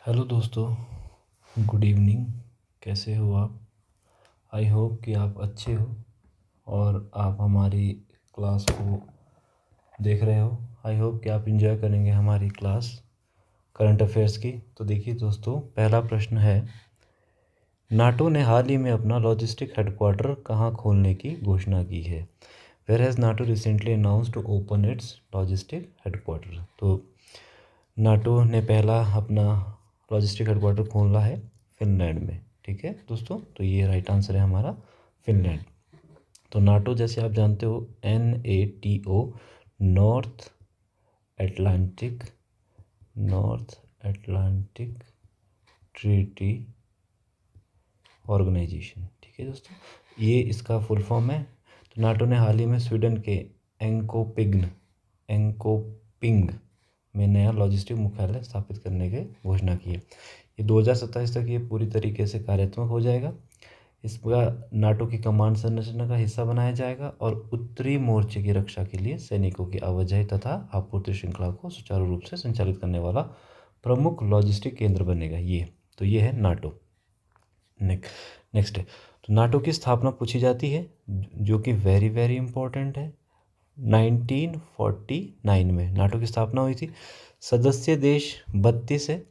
Hello दोस्तों, good evening. कैसे हो आप? आई होप कि आप अच्छे हो और आप हमारी क्लास को देख रहे हो। आई होप कि आप इंजॉय करेंगे हमारी क्लास करंट अफेयर्स की। तो देखिए दोस्तों, पहला प्रश्न है, नाटो ने हाल ही में अपना लॉजिस्टिक हेडक्वार्टर कहाँ खोलने की घोषणा की है? Where has NATO recently announced to open its logistic headquarter? तो नाटो ने पहला अपना लॉजिस्टिक हेडक्वार्टर खोला है फिनलैंड में। ठीक है दोस्तों, तो ये राइट आंसर है हमारा फिनलैंड। तो नाटो जैसे आप जानते हो NATO, North Atlantic Treaty Organization. ठीक है दोस्तों, ये इसका फुल फॉर्म है। तो नाटो ने हाल ही में स्वीडन के एंकोपिंग में नया लॉजिस्टिक मुख्यालय स्थापित करने की घोषणा की है। ये 2027 तक ये पूरी तरीके से कार्यात्मक हो जाएगा। इसका नाटो की कमांड संरचना का हिस्सा बनाया जाएगा और उत्तरी मोर्चे की रक्षा के लिए सैनिकों की आवाजाही तथा आपूर्ति श्रृंखला को सुचारू रूप से संचालित करने वाला प्रमुख लॉजिस्टिक केंद्र बनेगा ये है नाटो। नेक्स्ट है, तो नाटो की स्थापना पूछी जाती है, जो कि वेरी वेरी इंपॉर्टेंट है। 1949 में नाटो की स्थापना हुई थी। सदस्य देश 32 है।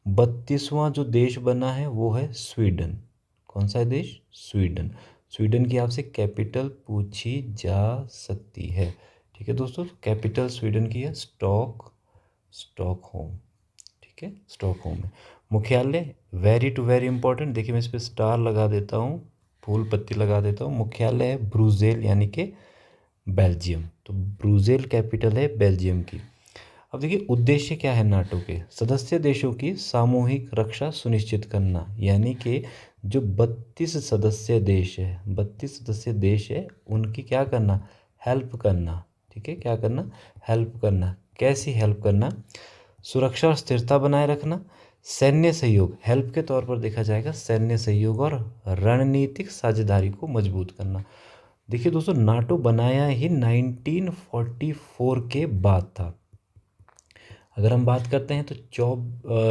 32वां जो देश बना है वो है स्वीडन। कौन सा है देश? स्वीडन। स्वीडन की आपसे कैपिटल पूछी जा सकती है। ठीक है दोस्तों, कैपिटल स्वीडन की है स्टॉकहोम। ठीक है, स्टॉकहोम है। मुख्यालय वेरी टू वेरी इंपॉर्टेंट, देखिए मैं इस पर स्टार लगा देता हूँ, फूल पत्ती लगा देता हूँ। मुख्यालय है ब्रुसेल यानी कि बेल्जियम। तो ब्रुसेल कैपिटल है बेल्जियम की। अब देखिए उद्देश्य क्या है नाटो के? सदस्य देशों की सामूहिक रक्षा सुनिश्चित करना, यानी कि जो 32 सदस्य देश है उनकी क्या करना? हेल्प करना। ठीक है, क्या करना? हेल्प करना। कैसी हेल्प करना? सुरक्षा और स्थिरता बनाए रखना, सैन्य सहयोग, हेल्प के तौर पर देखा जाएगा सैन्य सहयोग, और रणनीतिक साझेदारी को मजबूत करना। देखिए दोस्तों, नाटो बनाया ही 1944 के बाद था। अगर हम बात करते हैं तो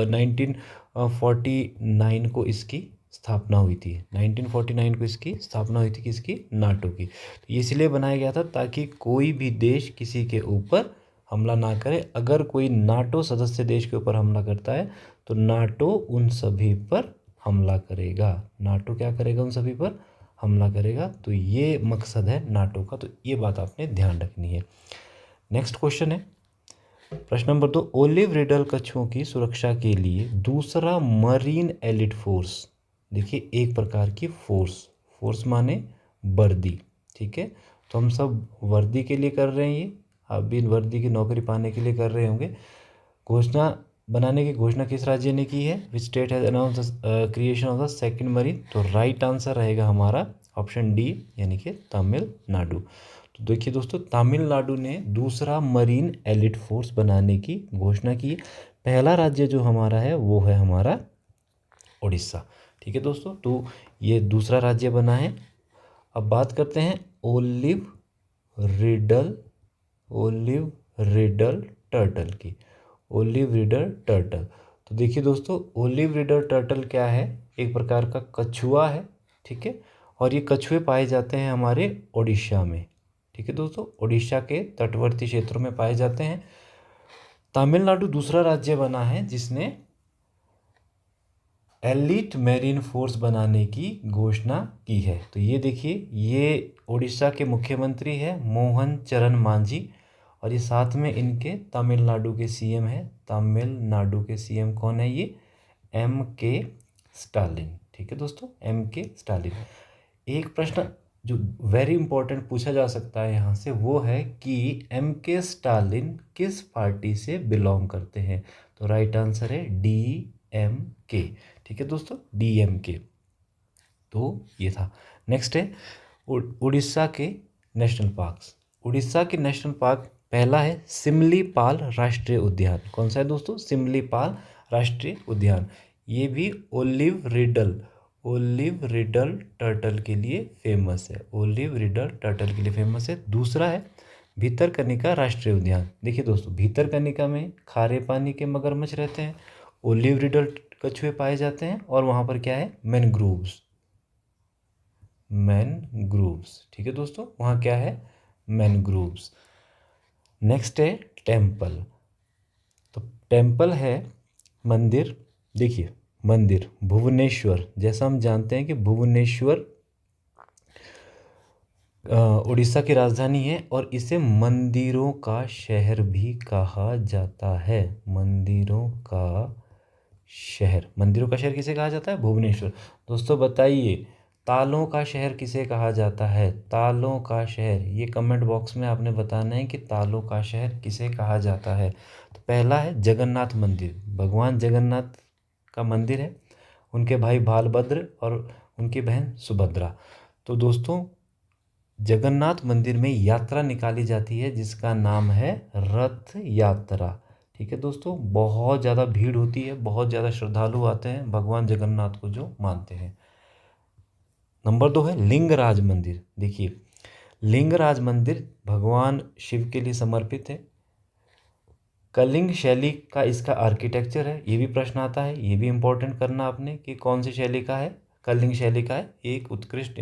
1949 को इसकी स्थापना हुई थी। 1949 को इसकी स्थापना हुई थी किसकी? नाटो की। तो ये इसलिए बनाया गया था ताकि कोई भी देश किसी के ऊपर हमला ना करे। अगर कोई नाटो सदस्य देश के ऊपर हमला करता है तो नाटो उन सभी पर हमला करेगा। नाटो क्या करेगा? उन सभी पर हमला करेगा। तो ये मकसद है नाटो का, तो ये बात आपने ध्यान रखनी है। नेक्स्ट क्वेश्चन है, प्रश्न नंबर 2, ओलिव रिडल कछुओं की सुरक्षा के लिए दूसरा मरीन एलिट फोर्स। देखिए एक प्रकार की फोर्स माने वर्दी। ठीक है, तो हम सब वर्दी के लिए कर रहे हैं, ये आप भी वर्दी की नौकरी पाने के लिए कर रहे होंगे। घोषणा बनाने की घोषणा किस राज्य ने की है? Which state has announce creation of the second marine? तो राइट आंसर रहेगा हमारा ऑप्शन डी, यानी कि तमिलनाडु। तो देखिए दोस्तों, तमिलनाडु ने दूसरा मरीन एलिट फोर्स बनाने की घोषणा की। पहला राज्य जो हमारा है वो है हमारा उड़ीसा। ठीक है दोस्तों, तो ये दूसरा राज्य बना है। अब बात करते हैं ओलिव रिडल टर्टल की। ओलिव रिडल टर्टल, तो देखिए दोस्तों, ओलिव रिडल टर्टल क्या है? एक प्रकार का कछुआ है। ठीक है, और ये कछुए पाए जाते हैं हमारे उड़ीसा में। ठीक है दोस्तों, उड़ीसा के तटवर्ती क्षेत्रों में पाए जाते हैं। तमिलनाडु दूसरा राज्य बना है जिसने एलिट मैरीन फोर्स बनाने की घोषणा की है। तो ये देखिए, ये उड़ीसा के मुख्यमंत्री है मोहन चरण मांझी, और ये साथ में इनके तमिलनाडु के सीएम है। तमिलनाडु के सीएम कौन है? ये MK स्टालिन। ठीक है दोस्तों, MK स्टालिन। एक प्रश्न जो वेरी इंपॉर्टेंट पूछा जा सकता है यहाँ से, वो है कि MK स्टालिन किस पार्टी से बिलोंग करते हैं? तो राइट आंसर है DMK। ठीक है दोस्तों, DMK। तो ये था। नेक्स्ट है उड़ीसा के नेशनल पार्क्स। उड़ीसा के नेशनल पार्क, पहला है सिमलीपाल राष्ट्रीय उद्यान। कौन सा है दोस्तों? सिमलीपाल राष्ट्रीय उद्यान। ये भी ओलिव रिडल टर्टल के लिए फेमस है। ओलिव रिडल टर्टल के लिए फेमस है। दूसरा है भितरकनिका राष्ट्रीय उद्यान। देखिए दोस्तों, भितरकनिका में खारे पानी के मगरमच्छ रहते हैं। ओलिव रिडल कछुए पाए जाते हैं, और वहाँ पर क्या है, मैनग्रोव्स, मैनग्रोव्स। ठीक है दोस्तों, वहाँ क्या है, मैनग्रोव्स। नेक्स्ट है टेम्पल। तो टेम्पल है मंदिर। देखिए मंदिर, भुवनेश्वर, जैसा हम जानते हैं कि भुवनेश्वर उड़ीसा की राजधानी है, और इसे मंदिरों का शहर भी कहा जाता है। मंदिरों का शहर, मंदिरों का शहर किसे कहा जाता है, भुवनेश्वर। दोस्तों बताइए, तालों का शहर किसे कहा जाता है, तालों का शहर, ये कमेंट बॉक्स में आपने बताना है कि तालों का शहर किसे कहा जाता है। तो पहला है जगन्नाथ मंदिर, भगवान जगन्नाथ का मंदिर है, उनके भाई बालभद्र और उनकी बहन सुभद्रा। तो दोस्तों जगन्नाथ मंदिर में यात्रा निकाली जाती है जिसका नाम है रथ यात्रा। ठीक है दोस्तों, बहुत ज़्यादा भीड़ होती है, बहुत ज़्यादा श्रद्धालु आते हैं भगवान जगन्नाथ को जो मानते हैं। नंबर 2 है लिंगराज मंदिर। देखिए लिंगराज मंदिर भगवान शिव के लिए समर्पित है। कलिंग शैली का इसका आर्किटेक्चर है, ये भी प्रश्न आता है, ये भी इम्पोर्टेंट करना आपने कि कौन सी शैली का है, कलिंग शैली का है। एक उत्कृष्ट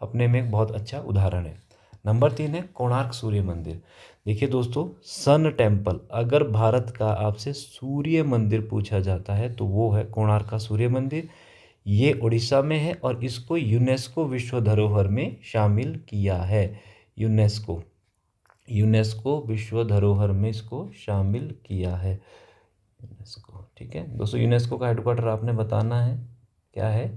अपने में एक बहुत अच्छा उदाहरण है। नंबर 3 है कोणार्क सूर्य मंदिर। देखिए दोस्तों, सन टेम्पल, अगर भारत का आपसे सूर्य मंदिर पूछा जाता है तो वो है कोणार्क का सूर्य मंदिर। ये उड़ीसा में है और इसको यूनेस्को विश्व धरोहर में शामिल किया है। यूनेस्को, यूनेस्को विश्व धरोहर में इसको शामिल किया है, यूनेस्को। ठीक है दोस्तों, यूनेस्को का हेडक्वार्टर आपने बताना है क्या है।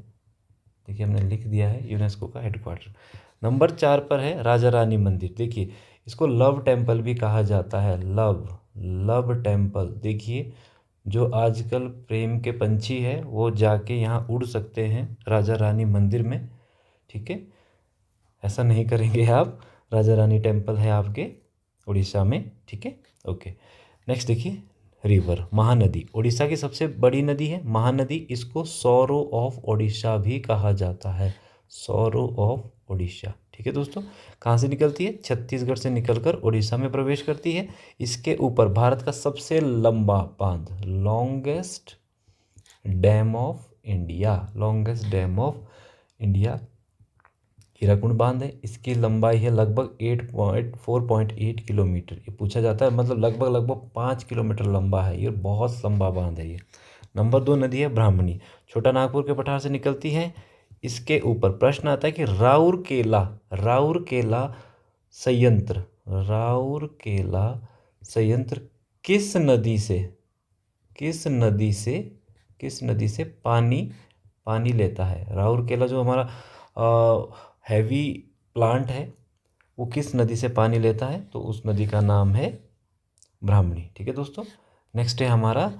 देखिए हमने लिख दिया है यूनेस्को का हेडक्वार्टर। नंबर 4 पर है राजा रानी मंदिर। देखिए इसको लव टेम्पल भी कहा जाता है, लव, लव टेम्पल। देखिए जो आजकल प्रेम के पंछी है वो जाके यहाँ उड़ सकते हैं राजा रानी मंदिर में। ठीक है, ऐसा नहीं करेंगे आप। राजा रानी टेम्पल है आपके उड़ीसा में। ठीक है, ओके। नेक्स्ट देखिए रिवर, महानदी, उड़ीसा की सबसे बड़ी नदी है महानदी। इसको सौरो ऑफ ओडिशा भी कहा जाता है, सौरो ऑफ ओडिशा। ठीक है दोस्तों, कहाँ से निकलती है, छत्तीसगढ़ से निकलकर उड़ीसा में प्रवेश करती है। इसके ऊपर भारत का सबसे लंबा बांध, longest dam of India, longest dam of India Hirakud बांध है। इसकी लंबाई है लगभग 4.8 किलोमीटर। ये पूछा जाता है, मतलब लगभग 5 किलोमीटर लंबा है, ये बहुत लंबा बांध है ये। नंबर 2 नदी है ब्राह्मणी, छोटा नागपुर के पठार से निकलती है। इसके ऊपर प्रश्न आता है कि राउरकेला, राउरकेला संयंत्र, राउरकेला संयंत्र किस नदी से, किस नदी से, किस नदी से पानी पानी लेता है। राउरकेला जो हमारा हैवी प्लांट है वो किस नदी से पानी लेता है, तो उस नदी का नाम है ब्राह्मणी। ठीक है दोस्तों, नेक्स्ट है हमारा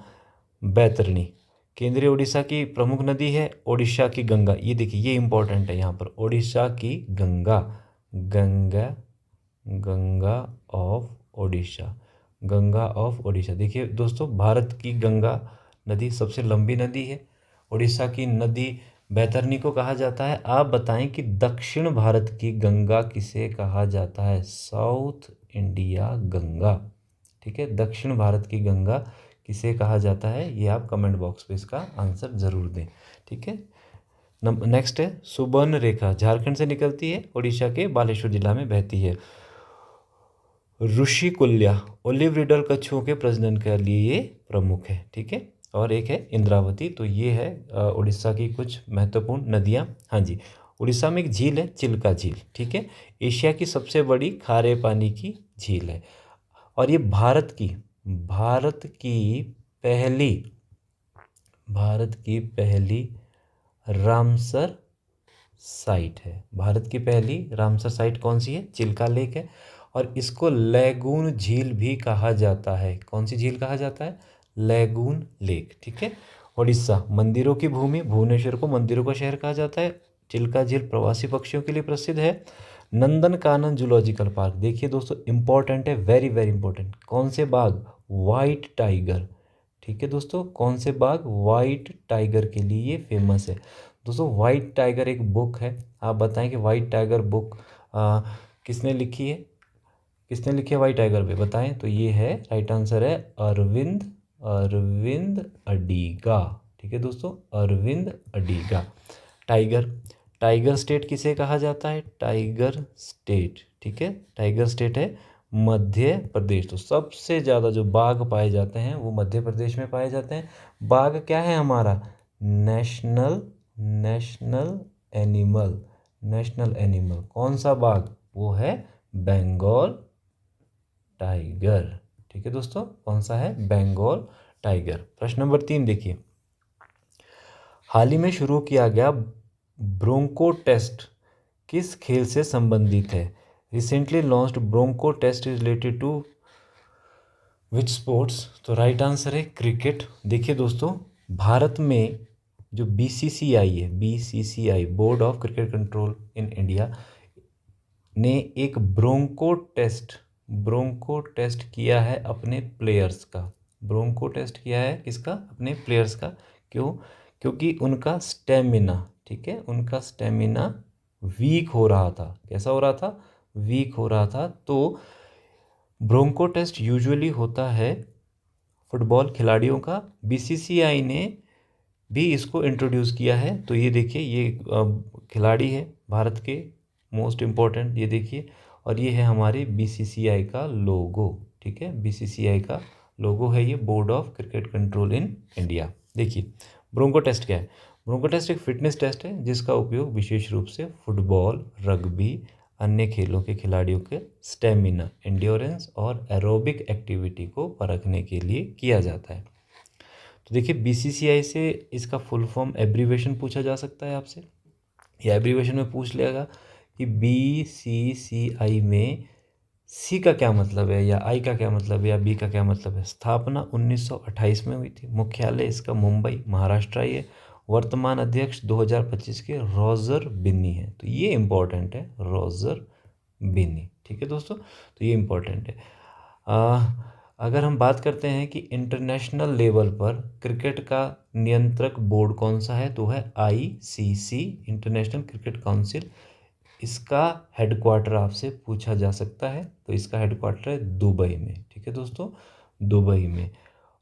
बैतरणी, केंद्रीय उड़ीसा की प्रमुख नदी है। ओडिशा की गंगा, ये देखिए ये इंपॉर्टेंट है यहाँ पर, ओडिशा की गंगा, गंगा, गंगा ऑफ ओडिशा, गंगा ऑफ ओडिशा। देखिए दोस्तों, भारत की गंगा नदी सबसे लंबी नदी है। उड़ीसा की नदी बैतरणी को कहा जाता है। आप बताएं कि दक्षिण भारत की गंगा किसे कहा जाता है, साउथ इंडिया गंगा। ठीक है, दक्षिण भारत की गंगा किसे कहा जाता है, ये आप कमेंट बॉक्स पे इसका आंसर ज़रूर दें। ठीक है, नेक्स्ट है सुबर्ण रेखा, झारखंड से निकलती है, उड़ीसा के बालेश्वर जिला में बहती है। ऋषिकुल्या, ओलिव रिडल कछुओं के प्रजनन के लिए ये प्रमुख है। ठीक है, और एक है इंद्रावती। तो ये है उड़ीसा की कुछ महत्वपूर्ण नदियाँ। हाँ जी, उड़ीसा में एक झील है चिल्का झील। ठीक है, एशिया की सबसे बड़ी खारे पानी की झील है, और ये भारत की पहली, भारत की पहली रामसर साइट है। भारत की पहली रामसर साइट कौन सी है, चिल्का लेक है, और इसको लैगून झील भी कहा जाता है। कौन सी झील कहा जाता है, लैगून लेक। ठीक है, उड़ीसा मंदिरों की भूमि, भुवनेश्वर को मंदिरों का शहर कहा जाता है। चिल्का झील प्रवासी पक्षियों के लिए प्रसिद्ध है। नंदनकानन जूलॉजिकल पार्क, देखिए दोस्तों इंपॉर्टेंट है, वेरी वेरी इंपॉर्टेंट। कौन से बाग, वाइट टाइगर। ठीक है दोस्तों, कौन से बाग, वाइट टाइगर के लिए फेमस है। दोस्तों वाइट टाइगर एक बुक है, आप बताएं कि वाइट टाइगर बुक किसने लिखी है, किसने लिखी है वाइट टाइगर पे बताएं। तो ये है, राइट आंसर है अरविंद, अरविंद अडीगा, ठीक है दोस्तों, अरविंद अडीगा। टाइगर, टाइगर स्टेट किसे कहा जाता है? टाइगर स्टेट, ठीक है, टाइगर स्टेट है मध्य प्रदेश। तो सबसे ज़्यादा जो बाघ पाए जाते हैं वो मध्य प्रदेश में पाए जाते हैं। बाघ क्या है हमारा? National national animal, national animal. कौन सा बाघ? वो है बंगाल टाइगर, ठीक है दोस्तों, कौन सा है? बंगाल टाइगर। प्रश्न नंबर 3 देखिए, हाल ही में शुरू किया गया ब्रोंको टेस्ट किस खेल से संबंधित है? Recently launched Bronco test is related to which sports? तो राइट आंसर है क्रिकेट। देखिए दोस्तों, भारत में जो बीसीसीआई है, BCCI board of cricket control in India ने एक ब्रोंको टेस्ट किया है अपने प्लेयर्स का। ब्रोंको टेस्ट किया है किसका? अपने प्लेयर्स का। क्यों? क्योंकि उनका स्टेमिना, ठीक है, उनका स्टेमिना वीक हो रहा था। कैसा हो रहा था? वीक हो रहा था। तो ब्रोंको टेस्ट यूजुअली होता है फुटबॉल खिलाड़ियों का। बीसीसीआई ने भी इसको इंट्रोड्यूस किया है। तो ये देखिए, ये खिलाड़ी है भारत के मोस्ट इम्पोर्टेंट, ये देखिए, और ये है हमारे बीसीसीआई का लोगो, ठीक है, बीसीसीआई का लोगो है ये, board of cricket control in India. देखिए ब्रोंको टेस्ट क्या है? ब्रोंको टेस्ट एक फिटनेस टेस्ट है जिसका उपयोग विशेष रूप से फुटबॉल, रग्बी, अन्य खेलों के खिलाड़ियों के स्टेमिना, एंड्योरेंस और एरोबिक एक्टिविटी को परखने के लिए किया जाता है। तो देखिए, बीसीसीआई से इसका फुल फॉर्म एब्रीवेशन पूछा जा सकता है आपसे, या एब्रीवेशन में पूछ लेगा कि बीसीसीआई में सी का क्या मतलब है, या आई का क्या मतलब है, या बी का क्या मतलब है। स्थापना 1928 में हुई थी। मुख्यालय इसका मुंबई, महाराष्ट्र ही है। वर्तमान अध्यक्ष 2025 के रॉजर बिन्नी है। तो ये इम्पोर्टेंट है, रॉजर बिन्नी, ठीक है दोस्तों, तो ये इम्पोर्टेंट है। अगर हम बात करते हैं कि इंटरनेशनल लेवल पर क्रिकेट का नियंत्रक बोर्ड कौन सा है, तो है आईसीसी, इंटरनेशनल क्रिकेट काउंसिल। इसका हेडक्वार्टर आपसे पूछा जा सकता है। तो इसका हेडक्वार्टर है दुबई में, ठीक है दोस्तों, दुबई में।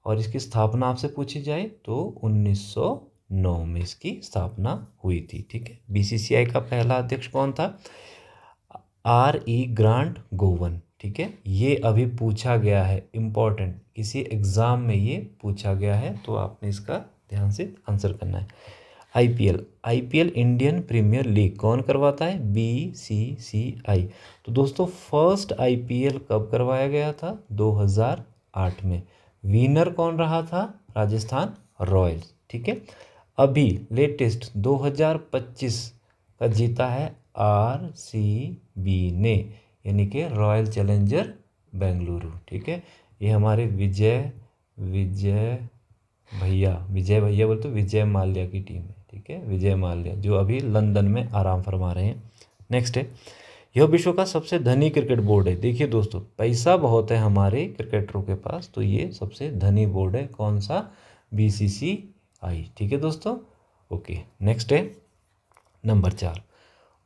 और इसकी स्थापना आपसे पूछी जाए तो 1909 में इसकी स्थापना हुई थी, ठीक है। बीसीसीआई का पहला अध्यक्ष कौन था? RE ग्रांट गोवन, ठीक है। ये अभी पूछा गया है, इम्पॉर्टेंट, किसी एग्जाम में ये पूछा गया है, तो आपने इसका ध्यान से आंसर करना है। आईपीएल इंडियन प्रीमियर लीग कौन करवाता है? बीसीसीआई। तो दोस्तों, फर्स्ट आईपीएल कब करवाया गया था? 2008 में। विनर कौन रहा था? राजस्थान रॉयल्स, ठीक है। अभी लेटेस्ट 2025 का जीता है आरसीबी ने, यानी कि रॉयल चैलेंजर बेंगलुरु, ठीक है। ये हमारे विजय भैया बोलते, विजय माल्या की टीम है, ठीक है, विजय माल्या, जो अभी लंदन में आराम फरमा रहे हैं। नेक्स्ट है, यह विश्व का सबसे धनी क्रिकेट बोर्ड है। देखिए दोस्तों, पैसा बहुत है हमारे क्रिकेटरों के पास, तो ये सबसे धनी बोर्ड है कौन सा? बीसीसीआई, ठीक है दोस्तों। ओके, नेक्स्ट है नंबर 4,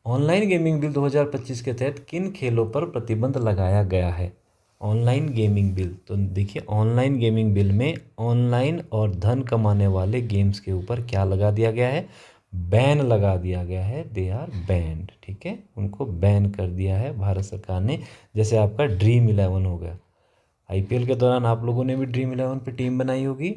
ऑनलाइन गेमिंग बिल 2025 के तहत किन खेलों पर प्रतिबंध लगाया गया है? ऑनलाइन गेमिंग बिल, तो देखिए, ऑनलाइन गेमिंग बिल में ऑनलाइन और धन कमाने वाले गेम्स के ऊपर क्या लगा दिया गया है? बैन लगा दिया गया है। दे आर बैंड, ठीक है, उनको बैन कर दिया है भारत सरकार ने। जैसे आपका ड्रीम 11 हो गया, आईपीएल के दौरान आप लोगों ने भी ड्रीम 11 पे टीम बनाई होगी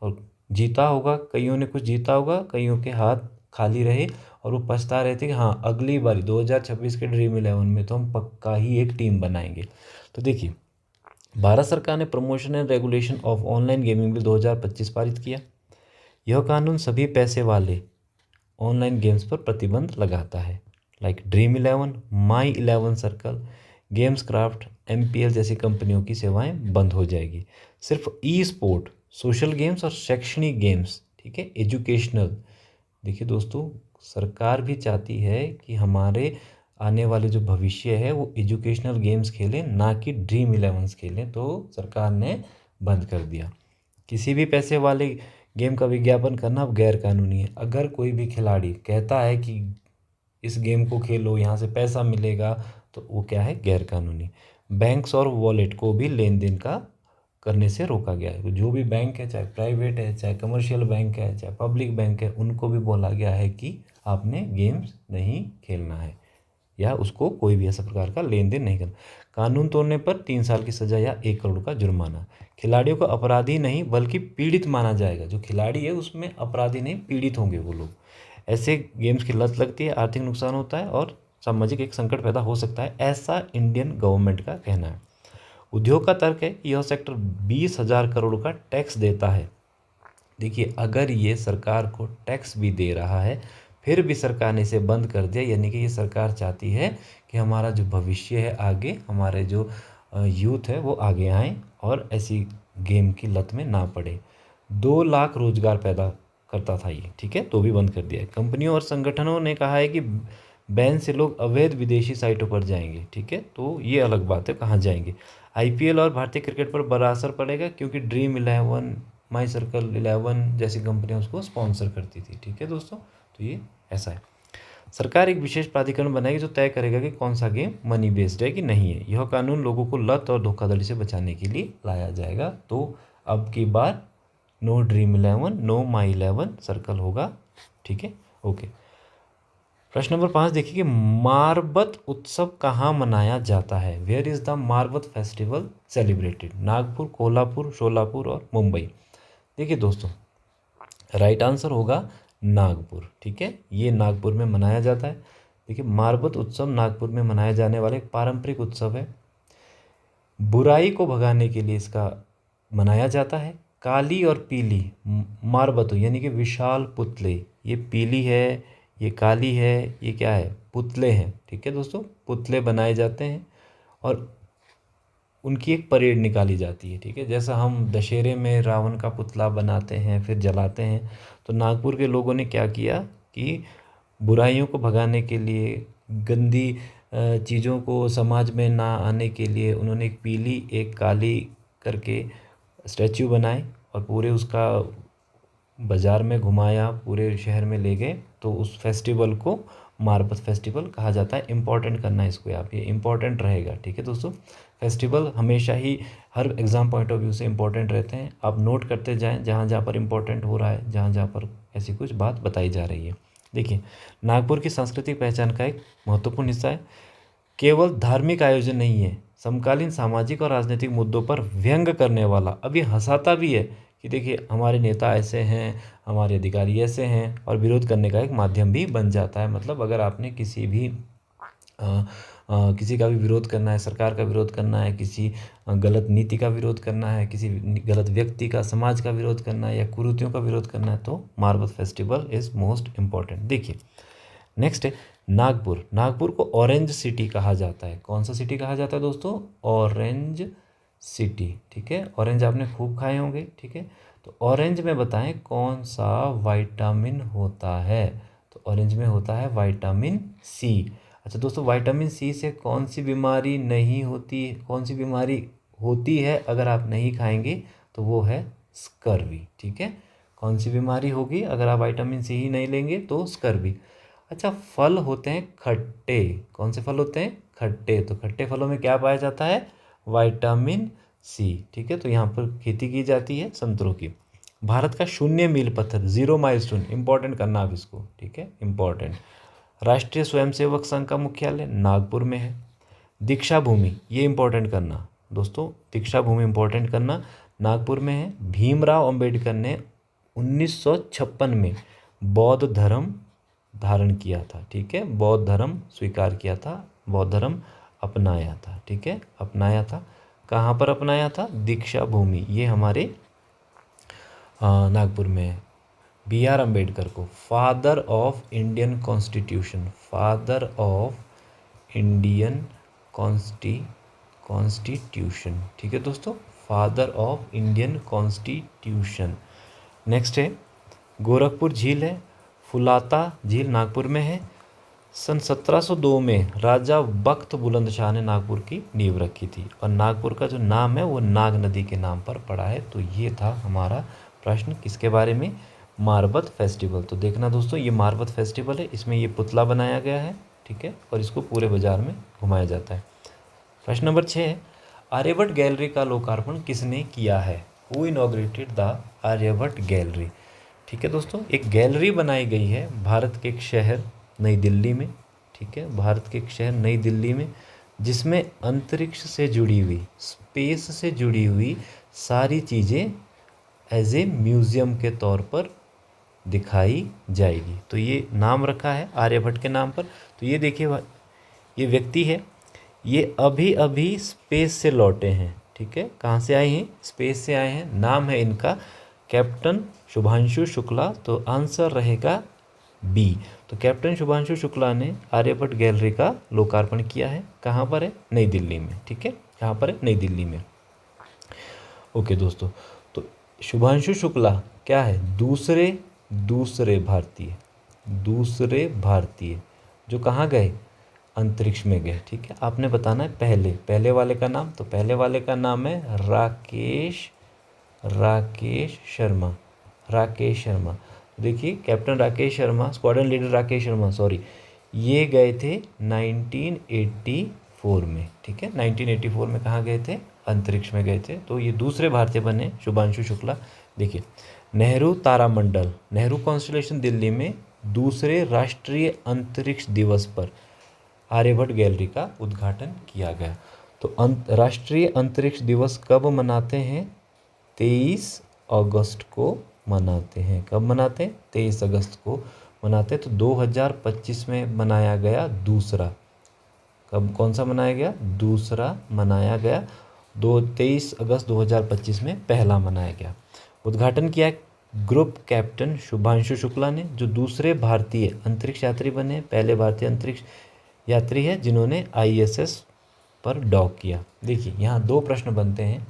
और जीता होगा, कईयों ने कुछ जीता होगा, कईयों के हाथ खाली रहे और वो पछता रहे थे कि हाँ, अगली बारी 2026 के ड्रीम 11 में तो हम पक्का ही एक टीम बनाएंगे। तो देखिए, भारत सरकार ने promotion and regulation of online gaming bill 2025 पारित किया। यह कानून सभी पैसे वाले ऑनलाइन गेम्स पर प्रतिबंध लगाता है, लाइक ड्रीम 11, माई 11 सर्कल, गेम्स क्राफ्ट, एमपीएल जैसी कंपनियों की सेवाएं बंद हो जाएगी। सिर्फ ई स्पोर्ट, सोशल गेम्स और शैक्षणिक गेम्स, ठीक है, एजुकेशनल। देखिए दोस्तों, सरकार भी चाहती है कि हमारे आने वाले जो भविष्य है वो एजुकेशनल गेम्स खेलें, ना कि ड्रीम 11 खेलें, तो सरकार ने बंद कर दिया। किसी भी पैसे वाले गेम का विज्ञापन करना अब गैर कानूनी है। अगर कोई भी खिलाड़ी कहता है कि इस गेम को खेलो, यहाँ से पैसा मिलेगा, तो वो क्या है? गैर कानूनी। बैंक्स और वॉलेट को भी लेन देन का करने से रोका गया है। तो जो भी बैंक है, चाहे प्राइवेट है, चाहे कमर्शियल बैंक है, चाहे पब्लिक बैंक है, उनको भी बोला गया है कि आपने गेम्स नहीं खेलना है या उसको कोई भी ऐसा प्रकार का लेन देन नहीं करना। कानून तोड़ने पर 3 साल की सज़ा या 1 करोड़ का जुर्माना। खिलाड़ियों को अपराधी नहीं बल्कि पीड़ित माना जाएगा। जो खिलाड़ी है उसमें अपराधी नहीं, पीड़ित होंगे वो लोग। ऐसे गेम्स की लत लगती है, आर्थिक नुकसान होता है और सामाजिक एक संकट पैदा हो सकता है, ऐसा इंडियन गवर्नमेंट का कहना है। उद्योग का तर्क है कि यह सेक्टर 20,000 करोड़ का टैक्स देता है। देखिए, अगर ये सरकार को टैक्स भी दे रहा है फिर भी सरकार ने इसे बंद कर दिया, यानी कि ये सरकार चाहती है कि हमारा जो भविष्य है आगे, हमारे जो यूथ है वो आगे आए और ऐसी गेम की लत में ना पड़े। 2 लाख रोजगार पैदा करता था ये, ठीक है, तो भी बंद कर दिया है। कंपनियों और संगठनों ने कहा है कि बैन से लोग अवैध विदेशी साइटों पर जाएंगे, ठीक है, तो ये अलग बात है कहाँ जाएंगे। आईपीएल और भारतीय क्रिकेट पर बड़ा असर पड़ेगा क्योंकि ड्रीम 11, माई सर्कल 11 जैसी कंपनियां उसको स्पॉन्सर करती थी, ठीक है दोस्तों। तो ये ऐसा है। सरकार एक विशेष प्राधिकरण बनाएगी जो तय करेगा कि कौन सा गेम मनी बेस्ड है कि नहीं है। यह कानून लोगों को लत और धोखाधड़ी से बचाने के लिए लाया जाएगा। तो अब की बार no dream 11, no my 11 circle होगा, ठीक है, ओके। प्रश्न नंबर 5 देखिए कि मारबत उत्सव कहाँ मनाया जाता है। Where is the Marbat festival celebrated. Nagpur, Kolhapur, Sholapur और मुंबई। देखिए दोस्तों, राइट आंसर होगा नागपुर, ठीक है, ये नागपुर में मनाया जाता है। देखिए, मारबत उत्सव नागपुर में मनाया जाने वाला एक पारंपरिक उत्सव है। बुराई को भगाने के लिए इसका मनाया जाता है। काली और पीली मारबतों यानी कि विशाल पुतले, ये पीली है, ये काली है, ये क्या है, पुतले हैं, ठीक है दोस्तों, पुतले बनाए जाते हैं और उनकी एक परेड निकाली जाती है, ठीक है। जैसा हम दशहरे में रावण का पुतला बनाते हैं फिर जलाते हैं, तो नागपुर के लोगों ने क्या किया कि बुराइयों को भगाने के लिए, गंदी चीज़ों को समाज में ना आने के लिए उन्होंने एक पीली एक काली करके स्टैचू बनाए और पूरे उसका बाज़ार में घुमाया, पूरे शहर में ले गए। तो उस फेस्टिवल को मारबत फेस्टिवल कहा जाता है। इम्पॉर्टेंट करना है इसको आप, ये इम्पॉर्टेंट रहेगा, ठीक है दोस्तों। फेस्टिवल हमेशा ही हर एग्ज़ाम पॉइंट ऑफ व्यू से इम्पॉर्टेंट रहते हैं। आप नोट करते जाएं जहाँ जहाँ पर इम्पॉर्टेंट हो रहा है, जहाँ जहाँ पर ऐसी कुछ बात बताई जा रही है। देखिए, नागपुर की सांस्कृतिक पहचान का एक महत्वपूर्ण हिस्सा है। केवल धार्मिक आयोजन नहीं है, समकालीन सामाजिक और राजनीतिक मुद्दों पर व्यंग करने वाला, अब ये हंसाता भी है कि देखिए हमारे नेता ऐसे हैं, हमारे अधिकारी ऐसे हैं, और विरोध करने का एक माध्यम भी बन जाता है। मतलब अगर आपने किसी का भी विरोध करना है, सरकार का विरोध करना है, किसी गलत नीति का विरोध करना है, किसी गलत व्यक्ति का, समाज का विरोध करना है या कुरीतियों का विरोध करना है, तो Marbat festival is most important. देखिए, नेक्स्ट है नागपुर। नागपुर को ऑरेंज सिटी कहा जाता है। कौन सा सिटी कहा जाता है दोस्तों? ऑरेंज सिटी, ठीक है। ऑरेंज आपने खूब खाए होंगे, ठीक है। तो ऑरेंज में बताएं कौन सा विटामिन होता है? तो ऑरेंज में होता है विटामिन सी। अच्छा दोस्तों, विटामिन सी से कौन सी बीमारी नहीं होती, कौन सी बीमारी होती है अगर आप नहीं खाएंगे? तो वो है स्कर्वी, ठीक है। कौन सी बीमारी होगी अगर आप विटामिन सी ही नहीं लेंगे? तो स्कर्वी। अच्छा, फल होते हैं खट्टे। कौन से फल होते हैं? खट्टे। तो खट्टे फलों में क्या पाया जाता है? विटामिन सी, ठीक है। तो यहाँ पर खेती की जाती है संतरों की। भारत का 0 मील पत्थर, 0 माइलस्टोन, इंपॉर्टेंट करना आप इसको, ठीक है, इंपॉर्टेंट। राष्ट्रीय स्वयंसेवक संघ का मुख्यालय नागपुर में है। दीक्षा भूमि, ये इंपॉर्टेंट करना दोस्तों, दीक्षा भूमि इंपॉर्टेंट करना, नागपुर में है। भीमराव अंबेडकर ने 1956 में बौद्ध धर्म धारण किया था, ठीक है, बौद्ध धर्म स्वीकार किया था, बौद्ध धर्म अपनाया था, ठीक है, अपनाया था। कहाँ पर अपनाया था? दीक्षा भूमि, ये हमारे नागपुर में है। बी आर अम्बेडकर को father of Indian constitution, father of Indian constitution, ठीक है दोस्तों, father of Indian constitution. Next है गोरखपुर झील है। फुलाता झील नागपुर में है। सन 1702 में राजा बख्त बुलंद शाह ने नागपुर की नींव रखी थी और नागपुर का जो नाम है वो नाग नदी के नाम पर पड़ा है। तो ये था हमारा प्रश्न किसके बारे में? मारबत फेस्टिवल। तो देखना दोस्तों, ये मारबत फेस्टिवल है, इसमें ये पुतला बनाया गया है, ठीक है, और इसको पूरे बाजार में घुमाया जाता है। प्रश्न नंबर 6 है, आर्यभट्ट गैलरी का लोकार्पण किसने किया है? Who inaugurated the Aryabhatta gallery? ठीक है दोस्तों, एक गैलरी बनाई गई है भारत के एक शहर नई दिल्ली में। ठीक है, भारत के एक शहर नई दिल्ली में, जिसमें अंतरिक्ष से जुड़ी हुई, स्पेस से जुड़ी हुई सारी चीज़ें एज ए म्यूज़ियम के तौर पर दिखाई जाएगी। तो ये नाम रखा है आर्यभट्ट के नाम पर। तो ये देखिए, ये व्यक्ति है, ये अभी अभी स्पेस से लौटे हैं। ठीक है, कहाँ से आए हैं? स्पेस से आए हैं। नाम है इनका कैप्टन शुभांशु शुक्ला। तो आंसर रहेगा बी। तो कैप्टन शुभांशु शुक्ला ने आर्यभट्ट गैलरी का लोकार्पण किया है। कहाँ पर है? नई दिल्ली में। ठीक है, कहाँ पर है? नई दिल्ली में। ओके दोस्तों, तो शुभांशु शुक्ला क्या है? दूसरे भारतीय जो कहाँ गए? अंतरिक्ष में गए। ठीक है, आपने बताना है पहले वाले का नाम। तो पहले वाले का नाम है राकेश शर्मा। देखिए, captain Rakesh Sharma, squadron leader Rakesh Sharma, sorry, ये गए थे 1984 में। ठीक है, 1984 में कहाँ गए थे? अंतरिक्ष में गए थे। तो ये दूसरे भारतीय बने शुभांशु शुक्ला। देखिए, नेहरू तारामंडल, नेहरू कॉन्स्टलेशन दिल्ली में दूसरे राष्ट्रीय अंतरिक्ष दिवस पर आर्यभट्ट गैलरी का उद्घाटन किया गया। तो राष्ट्रीय अंतरिक्ष दिवस कब मनाते हैं? 23 अगस्त को मनाते हैं। कब मनाते हैं? 23 अगस्त को मनाते हैं। तो 2025 में मनाया गया दूसरा। कब, कौन सा मनाया गया? दूसरा मनाया गया। 23 अगस्त 2025 में पहला मनाया गया। उद्घाटन किया ग्रुप कैप्टन शुभांशु शुक्ला ने, जो दूसरे भारतीय अंतरिक्ष यात्री बने। पहले भारतीय अंतरिक्ष यात्री है जिन्होंने ISS पर डॉक किया। देखिए, यहाँ दो प्रश्न बनते हैं।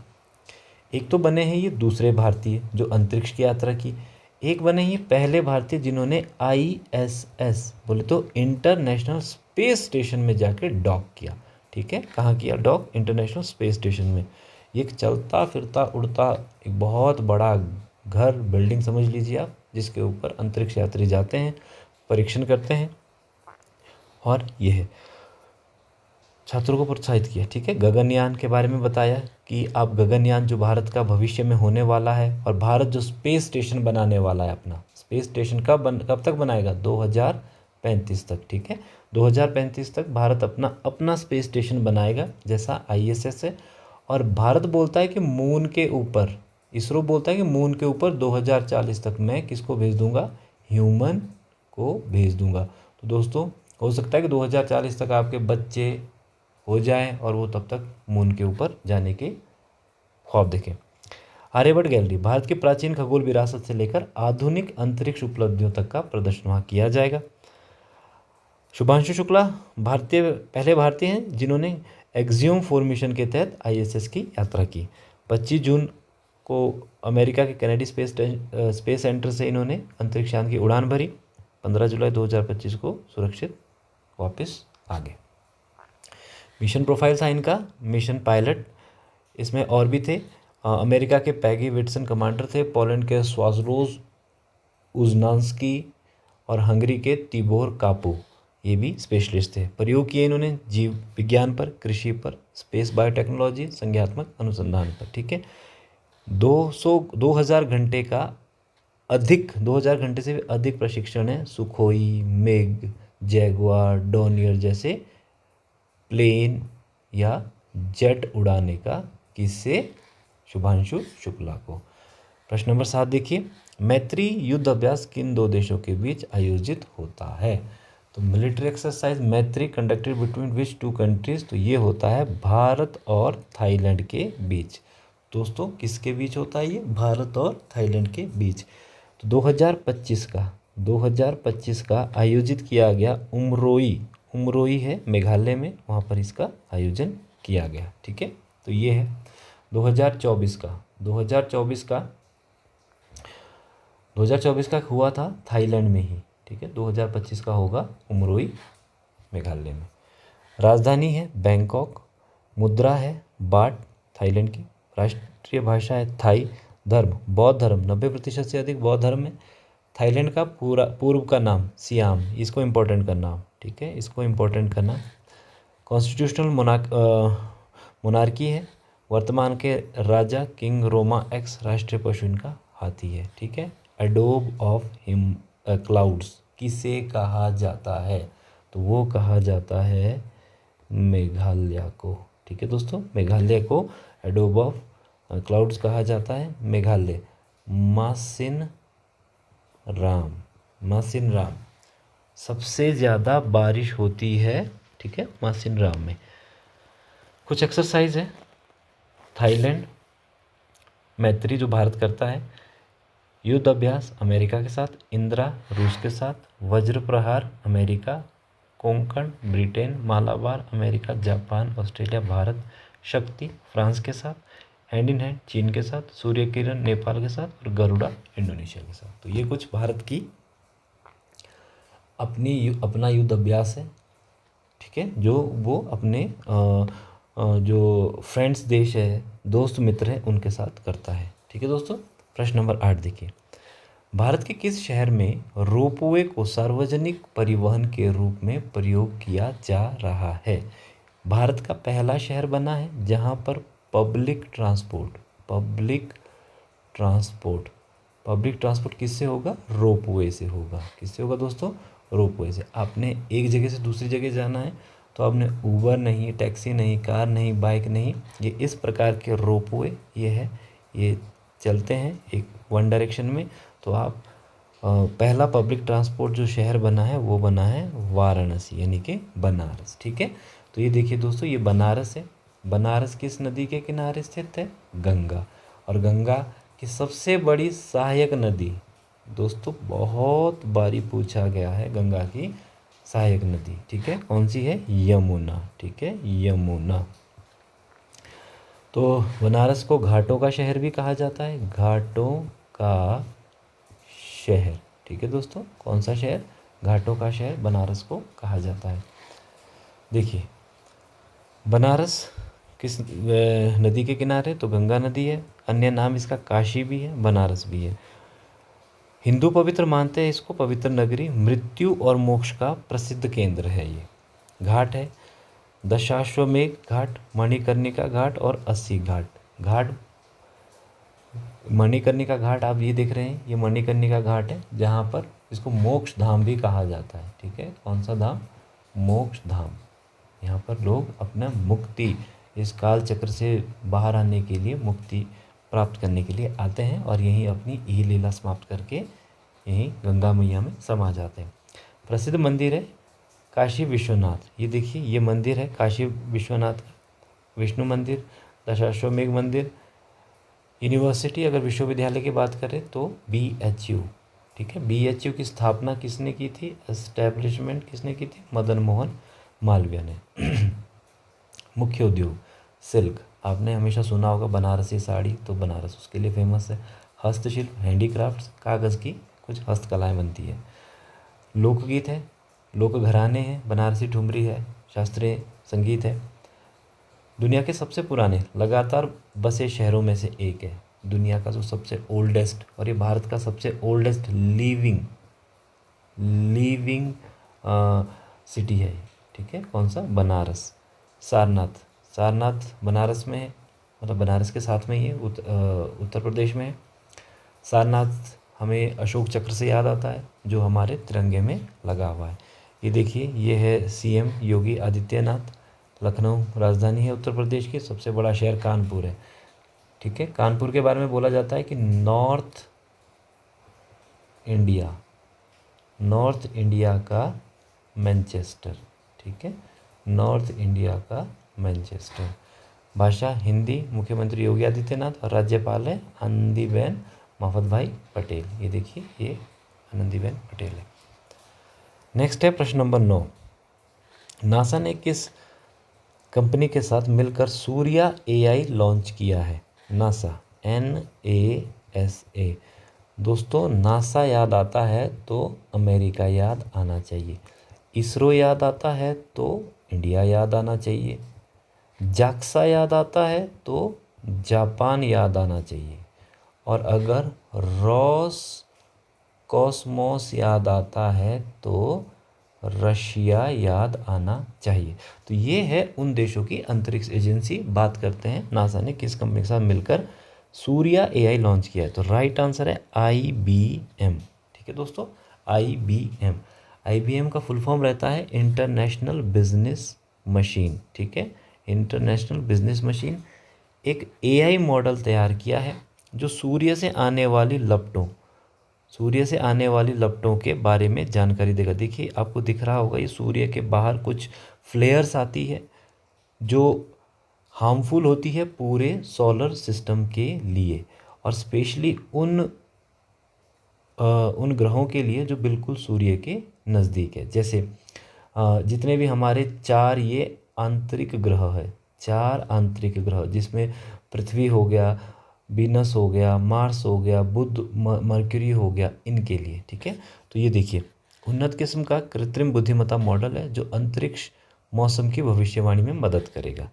एक तो बने हैं ये दूसरे भारतीय जो अंतरिक्ष की यात्रा की, एक बने ये पहले भारतीय जिन्होंने ISS बोले तो इंटरनेशनल स्पेस स्टेशन में जाके डॉक किया। ठीक है, कहाँ किया डॉक? इंटरनेशनल स्पेस स्टेशन में। ये एक चलता फिरता उड़ता एक बहुत बड़ा घर, बिल्डिंग समझ लीजिए आप, जिसके ऊपर अंतरिक्ष यात्री जाते हैं, परीक्षण करते हैं। और यह है, छात्रों को प्रोत्साहित किया। ठीक है, गगनयान के बारे में बताया कि आप गगनयान जो भारत का भविष्य में होने वाला है, और भारत जो स्पेस स्टेशन बनाने वाला है अपना, स्पेस स्टेशन कब तक बनाएगा? 2035 तक। ठीक है, 2035 तक भारत अपना स्पेस स्टेशन बनाएगा, जैसा ISS है। और भारत बोलता है कि मून के ऊपर, इसरो बोलता है कि मून के ऊपर 2040 तक मैं किसको भेज दूंगा? ह्यूमन को भेज दूंगा। तो दोस्तों, हो सकता है कि 2040 तक आपके बच्चे हो जाएं और वो तब तक मून के ऊपर जाने के ख्वाब देखें। आर्यभट्ट गैलरी भारत के प्राचीन खगोल विरासत से लेकर आधुनिक अंतरिक्ष उपलब्धियों तक का प्रदर्शन वहाँ किया जाएगा। शुभांशु शुक्ला पहले भारतीय हैं जिन्होंने एक्सियोम फॉर्मेशन के तहत ISS की यात्रा की। 25 जून को अमेरिका के कैनेडी स्पेस सेंटर से इन्होंने अंतरिक्ष यान की उड़ान भरी। 15 जुलाई 2025 को सुरक्षित वापस आ गए। मिशन प्रोफाइल था इनका, मिशन पायलट। इसमें और भी थे, अमेरिका के पैगी विटसन कमांडर थे, पोलैंड के स्वाजरोज उजनान्स्की और हंगरी के तिबोर कापू, ये भी स्पेशलिस्ट थे। प्रयोग किए इन्होंने जीव विज्ञान पर, कृषि पर, स्पेस बायोटेक्नोलॉजी, संज्ञात्मक अनुसंधान पर। ठीक है, 2000 घंटे का अधिक, 2000 घंटे से भी अधिक प्रशिक्षण है सुखोई, मेग, जैगुआर, डॉनियर जैसे प्लेन या जेट उड़ाने का। किससे? शुभांशु शुक्ला को। प्रश्न नंबर 7 देखिए, मैत्री युद्ध अभ्यास किन दो देशों के बीच आयोजित होता है? तो military exercise Maitree conducted between which two countries? तो ये होता है भारत और थाईलैंड के बीच। दोस्तों, किसके बीच होता है ये? भारत और थाईलैंड के बीच। तो 2025 का आयोजित किया गया उमरोई है मेघालय में, वहाँ पर इसका आयोजन किया गया। ठीक है, तो ये है 2024 का हुआ था थाईलैंड में ही। ठीक है, 2025 का होगा उमरोई मेघालय में। राजधानी है बैंकॉक, मुद्रा है बाट थाईलैंड की, राष्ट्रीय भाषा है थाई, धर्म बौद्ध धर्म, 90% से अधिक बौद्ध धर्म है। थाईलैंड का पूर्व का नाम सियाम, इसको इम्पोर्टेंट करना। ठीक है, इसको इम्पोर्टेंट करना। कॉन्स्टिट्यूशनल मोनार्की है, वर्तमान के राजा किंग रोमा एक्स राष्ट्रीय पशु इनका हाथी है। ठीक है। एडोब ऑफ हिम क्लाउड्स किसे कहा जाता है? तो वो कहा जाता है मेघालय को। ठीक है दोस्तों, मेघालय को एडोब ऑफ क्लाउड्स कहा जाता है। मेघालय मासिन राम सबसे ज़्यादा बारिश होती है। ठीक है, मासिन राम में। कुछ एक्सरसाइज है। थाईलैंड मैत्री जो भारत करता है। युद्ध अभ्यास अमेरिका के साथ। इंदिरा रूस के साथ। वज्र प्रहार America. Konkan Britain. Malabar America Japan Australia Bharat. शक्ति फ्रांस के साथ। हैंड इन हैंड चीन के साथ। सूर्य किरण नेपाल के साथ। और गरुड़ा इंडोनेशिया के साथ। तो ये कुछ भारत की अपना युद्ध अभ्यास है। ठीक है, जो वो अपने जो फ्रेंड्स देश है, दोस्त मित्र है, उनके साथ करता है। ठीक है दोस्तों, प्रश्न नंबर 8 देखिए। भारत के किस शहर में रोपवे को सार्वजनिक परिवहन के रूप में प्रयोग किया जा रहा है? भारत का पहला शहर बना है जहां पर पब्लिक ट्रांसपोर्ट किससे होगा? रोपवे से होगा। किससे होगा दोस्तों? रोपवे से। आपने एक जगह से दूसरी जगह जाना है तो आपने ऊबर नहीं, टैक्सी नहीं, कार नहीं, बाइक नहीं, ये इस प्रकार के रोपवे ये चलते हैं एक वन डायरेक्शन में। तो आप पहला पब्लिक ट्रांसपोर्ट जो शहर बना है वो बना है वाराणसी, यानी कि बनारस। ठीक है, तो ये देखिए दोस्तों, ये बनारस है। बनारस किस नदी के किनारे स्थित है? गंगा। और गंगा की सबसे बड़ी सहायक नदी, दोस्तों बहुत बारी पूछा गया है, गंगा की सहायक नदी, ठीक है, कौन सी है? यमुना। ठीक है, यमुना। तो बनारस को घाटों का शहर भी कहा जाता है। घाटों का शहर। ठीक है दोस्तों, कौन सा शहर? घाटों का शहर बनारस को कहा जाता है। देखिए, बनारस किस नदी के किनारे? तो गंगा नदी है। अन्य नाम इसका काशी भी है, बनारस भी है। हिंदू पवित्र मानते हैं इसको, पवित्र नगरी, मृत्यु और मोक्ष का प्रसिद्ध केंद्र है ये। घाट है दशाश्वमेध घाट, मणिकर्णिका घाट और अस्सी घाट। मणिकर्णिका घाट आप ये देख रहे हैं, ये मणिकर्णिका घाट है जहाँ पर इसको मोक्ष धाम भी कहा जाता है। ठीक है, कौन सा धाम? मोक्ष धाम। यहाँ पर लोग अपना मुक्ति, इस काल चक्र से बाहर आने के लिए, मुक्ति प्राप्त करने के लिए आते हैं और यहीं अपनी ई लीला समाप्त करके यहीं गंगा मैया में समा जाते हैं। प्रसिद्ध मंदिर है काशी विश्वनाथ। ये देखिए, ये मंदिर है काशी विश्वनाथ, विष्णु मंदिर, दशाश्वमेध मंदिर। यूनिवर्सिटी, अगर विश्वविद्यालय की बात करें तो BHU। ठीक है, BHU की स्थापना किसने की थी? एस्टैब्लिशमेंट किसने की थी? मदन मोहन मालवीय ने। मुख्य उद्योग सिल्क, आपने हमेशा सुना होगा बनारसी साड़ी, तो बनारस उसके लिए फेमस है। हस्तशिल्प, हैंडीक्राफ्ट्स, कागज़ की कुछ हस्तकलाएँ बनती है। लोकगीत है, लोक घराने हैं, बनारसी ठुमरी है, शास्त्रीय संगीत है। दुनिया के सबसे पुराने लगातार बसे शहरों में से एक है। दुनिया का जो सबसे ओल्डेस्ट, और ये भारत का सबसे ओल्डेस्ट लिविंग सिटी है। ठीक है, कौन सा? बनारस। सारनाथ बनारस में है, मतलब बनारस के साथ में ही है, उत्तर प्रदेश में है। सारनाथ हमें अशोक चक्र से याद आता है जो हमारे तिरंगे में लगा हुआ है। ये देखिए, ये है CM योगी आदित्यनाथ। लखनऊ राजधानी है उत्तर प्रदेश की। सबसे बड़ा शहर कानपुर है। ठीक है, कानपुर के बारे में बोला जाता है कि नॉर्थ इंडिया का मैनचेस्टर। ठीक है, नॉर्थ इंडिया का मैनचेस्टर। भाषा हिंदी, मुख्यमंत्री योगी आदित्यनाथ और राज्यपाल है आनंदीबेन मोहम्मद भाई पटेल। ये देखिए, ये आनंदीबेन पटेल है। नेक्स्ट है प्रश्न नंबर 9। नासा ने किस कंपनी के साथ मिलकर सूर्या AI लॉन्च किया है? NASA, NASA। दोस्तों, नासा याद आता है तो अमेरिका याद आना चाहिए। इसरो याद आता है तो इंडिया याद आना चाहिए। जाक्सा याद आता है तो जापान याद आना चाहिए। और अगर रॉस कॉस्मोस याद आता है तो रशिया याद आना चाहिए। तो ये है उन देशों की अंतरिक्ष एजेंसी। बात करते हैं नासा ने किस कंपनी के साथ मिलकर सूर्या एआई लॉन्च किया है। तो राइट आंसर है IBM। ठीक है दोस्तों, IBM। IBM का फुल फॉर्म रहता है इंटरनेशनल बिजनेस मशीन। ठीक है, इंटरनेशनल बिजनेस मशीन एक एआई मॉडल तैयार किया है जो सूर्य से आने वाली लपटों के बारे में जानकारी देगा। देखिए आपको दिख रहा होगा ये सूर्य के बाहर कुछ फ्लेयर्स आती है जो हार्मफुल होती है पूरे सोलर सिस्टम के लिए, और स्पेशली उन ग्रहों के लिए जो बिल्कुल सूर्य के नज़दीक है। जैसे जितने भी हमारे चार आंतरिक ग्रह जिसमें पृथ्वी हो गया, वीनस हो गया, मार्स हो गया, बुध, मरकरी हो गया, इनके लिए। ठीक है, तो ये देखिए उन्नत किस्म का कृत्रिम बुद्धिमत्ता मॉडल है जो अंतरिक्ष मौसम की भविष्यवाणी में मदद करेगा।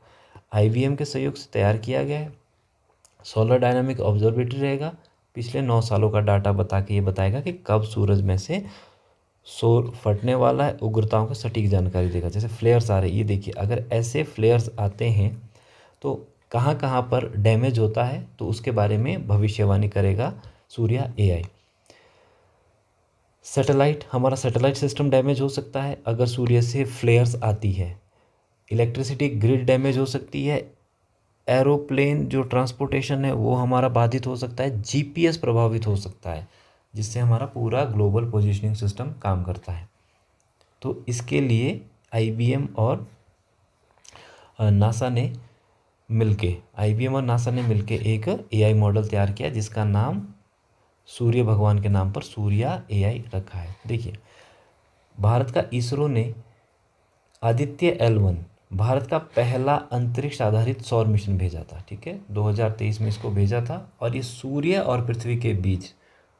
IBM के सहयोग से तैयार किया गया है। सोलर डायनामिक ऑब्जर्वेटरी रहेगा, पिछले 9 सालों का डाटा बता के ये बताएगा कि कब सूरज में से सौर फटने वाला है, उग्रताओं की सटीक जानकारी देगा। जैसे फ्लेयर्स आ रहे हैं, ये देखिए अगर ऐसे फ्लेयर्स आते हैं तो कहाँ कहाँ पर डैमेज होता है, तो उसके बारे में भविष्यवाणी करेगा सूर्या एआई। हमारा सैटेलाइट सिस्टम डैमेज हो सकता है अगर सूर्य से फ्लेयर्स आती है। इलेक्ट्रिसिटी ग्रिड डैमेज हो सकती है। एरोप्लेन जो ट्रांसपोर्टेशन है वो हमारा बाधित हो सकता है। GPS प्रभावित हो सकता है, जिससे हमारा पूरा ग्लोबल पोजीशनिंग सिस्टम काम करता है। तो इसके लिए IBM और नासा ने मिलके एक AI मॉडल तैयार किया जिसका नाम सूर्य भगवान के नाम पर सूर्या AI रखा है। देखिए भारत का इसरो ने आदित्य L1 भारत का पहला अंतरिक्ष आधारित सौर मिशन भेजा था। ठीक है, 2023 में इसको भेजा था, और ये सूर्य और पृथ्वी के बीच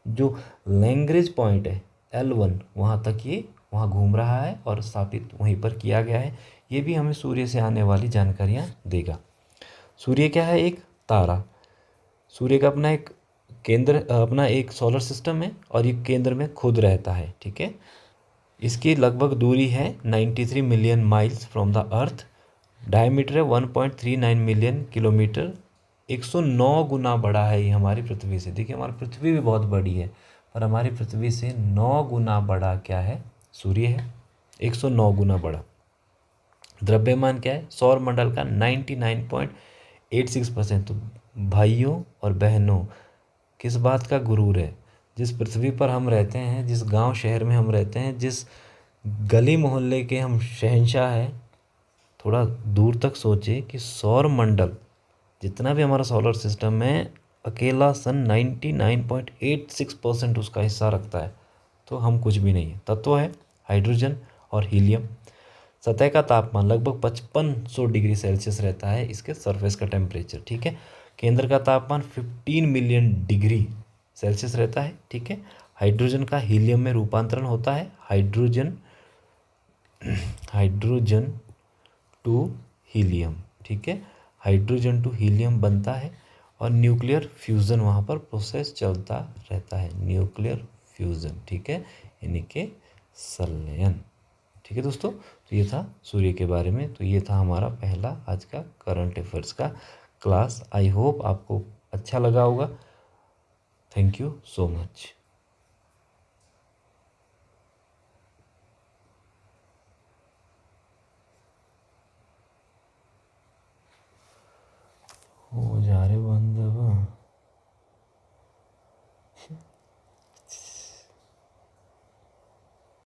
जो लैग्रेंज पॉइंट है L1 वहाँ तक ये वहाँ घूम रहा है और स्थापित वहीं पर किया गया है। ये भी हमें सूर्य से आने वाली जानकारियाँ देगा। सूर्य क्या है? एक तारा। सूर्य का अपना एक सोलर सिस्टम है और ये केंद्र में खुद रहता है। ठीक है, इसकी लगभग दूरी है 93 million miles from the earth. Diameter है 1.39 मिलियन किलोमीटर। 109 गुना बड़ा है ये हमारी पृथ्वी से। देखिए हमारी पृथ्वी भी बहुत बड़ी है, पर हमारी पृथ्वी से 9 गुना बड़ा क्या है? सूर्य है, 109 गुना बड़ा। द्रव्यमान क्या है? सौर मंडल का 99.86%। तो भाइयों और बहनों, किस बात का गुरूर है? जिस पृथ्वी पर हम रहते हैं, जिस गांव शहर में हम रहते हैं, जिस गली मोहल्ले के हम शहंशाह हैं, थोड़ा दूर तक सोचे कि सौर मंडल जितना भी हमारा सोलर सिस्टम है, अकेला सन 99.86% उसका हिस्सा रखता है। तो हम कुछ भी नहीं है। तत्व है हाइड्रोजन और हीलियम। सतह का तापमान लगभग 5500 डिग्री सेल्सियस रहता है इसके सरफेस का टेम्परेचर। ठीक है, केंद्र का तापमान 15 मिलियन डिग्री सेल्सियस रहता है। ठीक है, हाइड्रोजन का हीलियम में रूपांतरण होता है। Hydrogen to helium. ठीक है, हाइड्रोजन टू हीलियम बनता है और न्यूक्लियर फ्यूज़न वहाँ पर प्रोसेस चलता रहता है। न्यूक्लियर फ्यूज़न, ठीक है, यानी कि संलयन। ठीक है दोस्तों, तो ये था सूर्य के बारे में। तो ये था हमारा पहला आज का करंट अफेयर्स का क्लास। आई होप आपको अच्छा लगा होगा। Thank you so much. हो जा रे बंद अब।